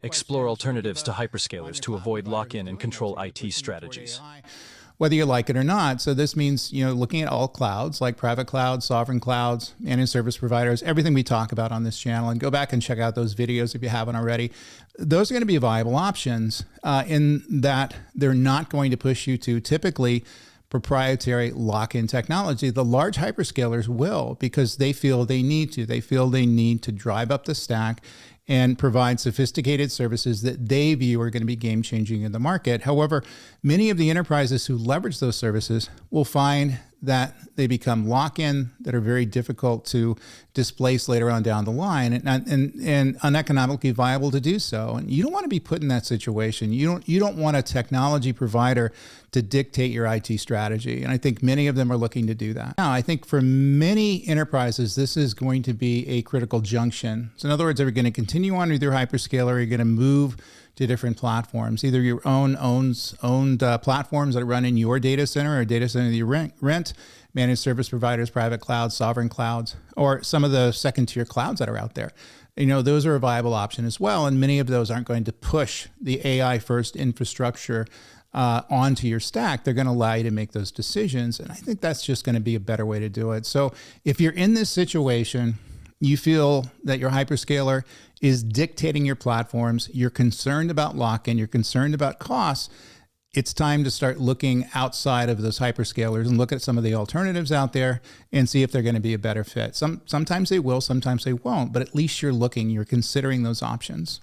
Explore alternatives to hyperscalers to avoid lock-in and control IT strategies. Whether you like it or not. So this means, looking at all clouds, like private clouds, sovereign clouds, managed service providers, everything we talk about on this channel, and go back and check out those videos if you haven't already. Those are going to be viable options in that they're not going to push you to typically proprietary lock-in technology. The large hyperscalers will, because they feel they need to. They feel they need to drive up the stack and provide sophisticated services that they view are going to be game-changing in the market. However, many of the enterprises who leverage those services will find that they become lock-in that are very difficult to displace later on down the line and uneconomically viable to do so. And you don't want to be put in that situation. You don't want a technology provider to dictate your IT strategy. And I think many of them are looking to do that. Now, I think for many enterprises, this is going to be a critical junction. So in other words, are you going to continue on with your hyperscaler? Are you going to move to different platforms, either your owned platforms that run in your data center or a data center that you rent, managed service providers, private clouds, sovereign clouds, or some of the second tier clouds that are out there. Those are a viable option as well. And many of those aren't going to push the AI first infrastructure onto your stack. They're going to allow you to make those decisions. And I think that's just going to be a better way to do it. So if you're in this situation, you feel that your hyperscaler is dictating your platforms, you're concerned about lock-in, you're concerned about costs, it's time to start looking outside of those hyperscalers and look at some of the alternatives out there and see if they're going to be a better fit. Sometimes they will, sometimes they won't, but at least you're looking, you're considering those options.